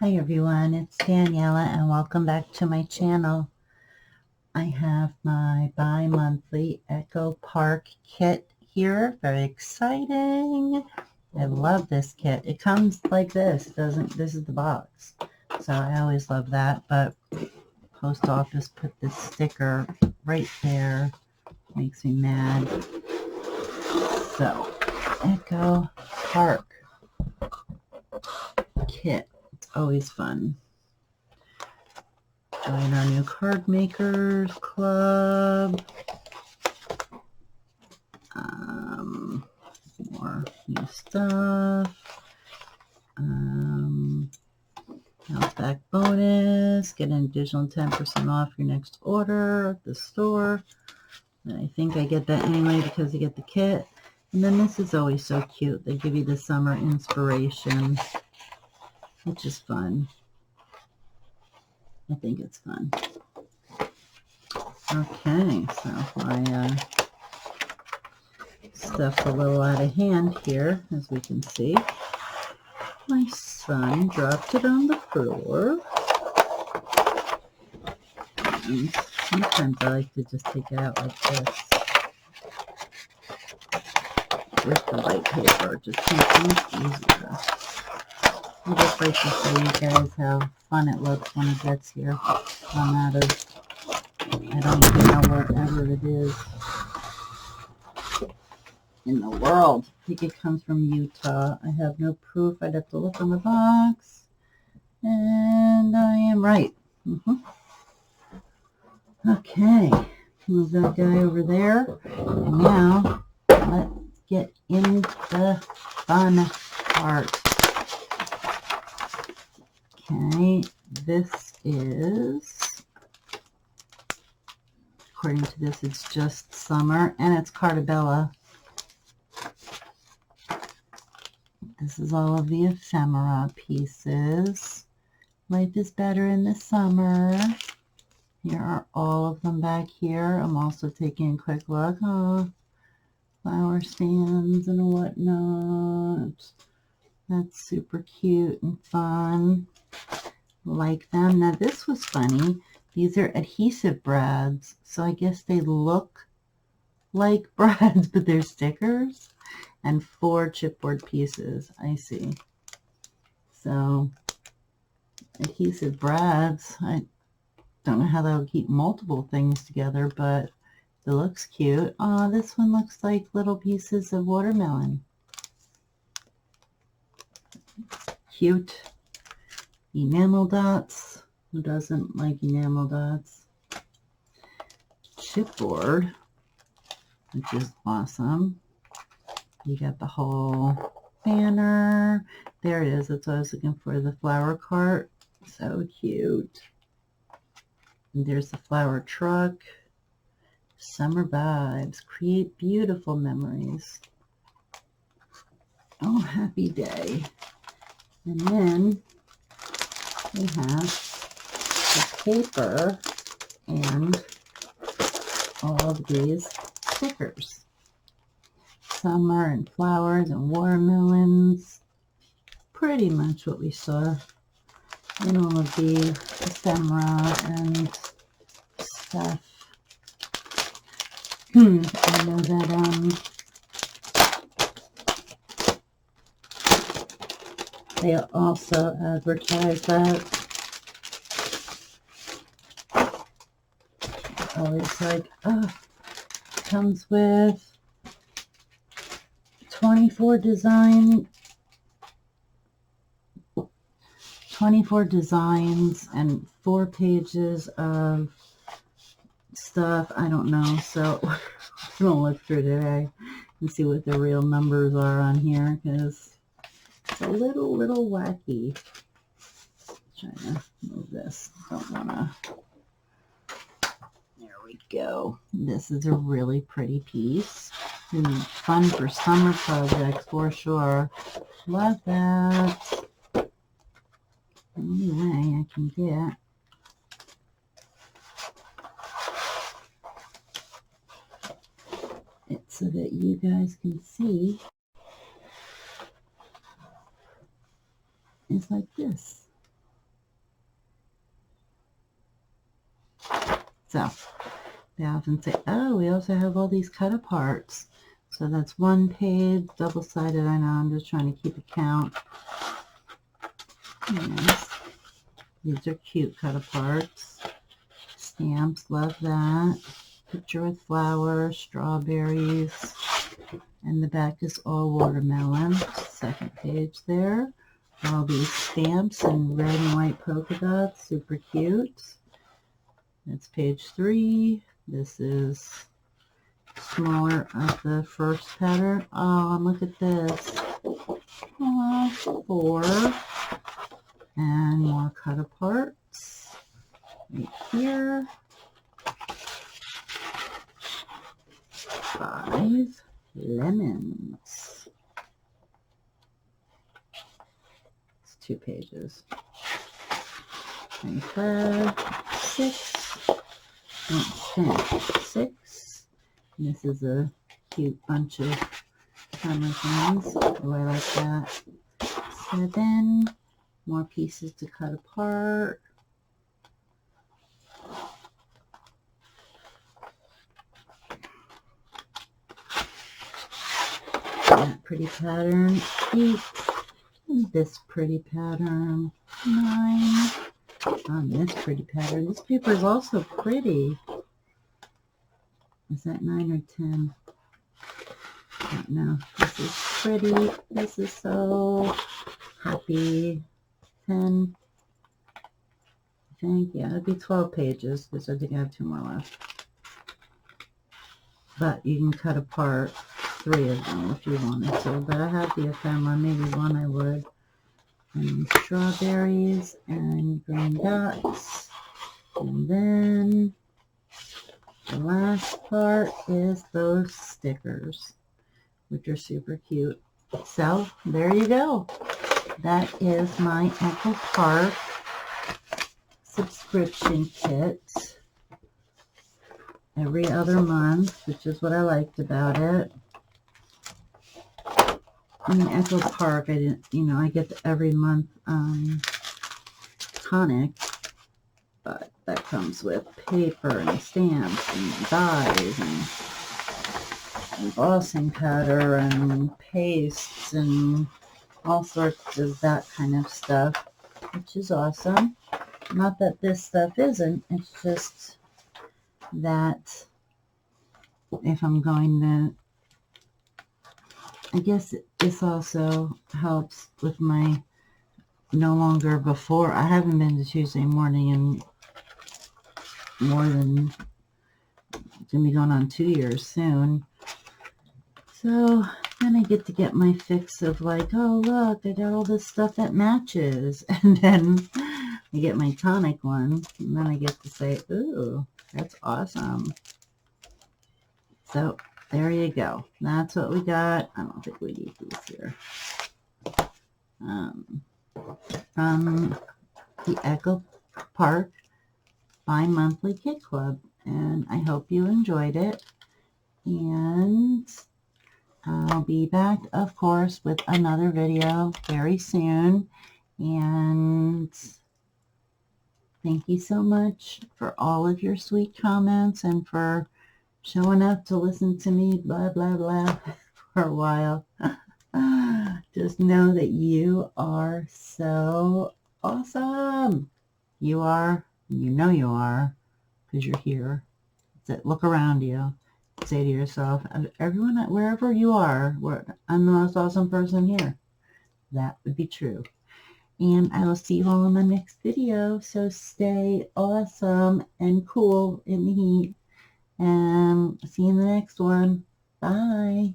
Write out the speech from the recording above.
Hi everyone, it's Daniela and welcome back to my channel. I have my bi-monthly Echo Park kit here. Very exciting. I love this kit. It comes like this. This is the box. So I always love that, but post office put this sticker right there. Makes me mad. So, Echo Park kit. It's always fun. Join our new card makers club. More new stuff. Bounce back bonus. Get an additional 10% off your next order at the store. And I think I get that anyway because you get the kit. And then this is always so cute. They give you the summer inspiration, which is fun. I think it's fun. Okay, so my stuff's a little out of hand here, as we can see. My son dropped it on the floor. And sometimes I like to just take it out like this. With the white paper, it just makes things easier. I just like to show you guys how fun it looks when it gets here. I'm out of, I don't even know wherever it is in the world. I think it comes from Utah. I have no proof. I'd have to look on the box. And I am right. Okay, move that guy over there. And now, let's get in the fun part. Okay, this is, according to this, it's just summer, and it's Cartabella. This is all of the ephemera pieces. Life is better in the summer. Here are all of them back here. I'm also taking a quick look. Oh, flower stands and whatnot. That's super cute and fun. Like them. Now this was funny. These are adhesive brads. So I guess they look like brads, but they're stickers. And 4 chipboard pieces. I see. So adhesive brads. I don't know how that would keep multiple things together, but it looks cute. Oh, this one looks like little pieces of watermelon. Cute. Enamel dots. Who doesn't like enamel dots? Chipboard, which is awesome. You got the whole banner. There it is. That's what I was looking for, the flower cart. So cute. And there's the flower truck. Summer vibes. Create beautiful memories. Oh, happy day. And then we have the paper and all of these stickers. Summer and flowers and watermelons. Pretty much what we saw in all of the ephemera and stuff. I know that they also advertise that. Always like, oh, comes with 24 designs and 4 pages of stuff. I don't know, so I'm gonna look through today and see what the real numbers are on here, because it's a little wacky. Trying to move this. Don't wanna. There we go. This is a really pretty piece. Fun for summer projects for sure. Love that. Any way I can get. It so that you guys can see. It's like this. So they often say, oh, we also have all these cut aparts. So that's one page, double-sided. I know, I'm just trying to keep a count. Yes. These are cute cut aparts. Stamps, love that. Picture with flowers, strawberries, and the back is all watermelon. Second page there. All these stamps and red and white polka dots, super cute. That's page 3. This is smaller of the first pattern. Oh, and look at this. Oh, 4. And more cut aparts right here. 5 lemons. It's 2 pages. 25, 6. 10, 6. And this is a cute bunch of summer things. Oh, I like that. 7. More pieces to cut apart. That pretty pattern. 8. And this pretty pattern. 9. On this pretty pattern. This paper is also pretty. Is that 9 or 10? I don't know. This is pretty. This is so happy. 10. I think, yeah, it'd be 12 pages because I think I have 2 more left. But you can cut apart 3 of them if you wanted to. But I have the ephemera. Maybe 1 I would. And strawberries and green dots. And then the last part is those stickers, which are super cute. So there you go. That is my Echo Park subscription kit every other month, which is what I liked about it. I mean, Echo Park, I didn't, I get the every month tonic, but that comes with paper and stamps and dies and embossing powder and pastes and all sorts of that kind of stuff, which is awesome. Not that this stuff isn't, it's just that if I'm going to, I guess this also helps with my no longer before. I haven't been to Tuesday morning in more than, it's going to be going on 2 years soon. So then I get to get my fix of like, oh, look, I got all this stuff that matches. And then I get my tonic one. And then I get to say, ooh, that's awesome. So there you go. That's what we got. I don't think we need these here. From the Echo Park bi-monthly kit club. And I hope you enjoyed it. And I'll be back, of course, with another video very soon. And thank you so much for all of your sweet comments and for showing up to listen to me blah, blah, blah for a while. Just know that you are so awesome. You are, you know you are, because you're here. Look around you. Say to yourself, everyone, wherever you are, I'm the most awesome person here. That would be true. And I will see you all in the next video. So stay awesome and cool in the heat. And see you in the next one. Bye.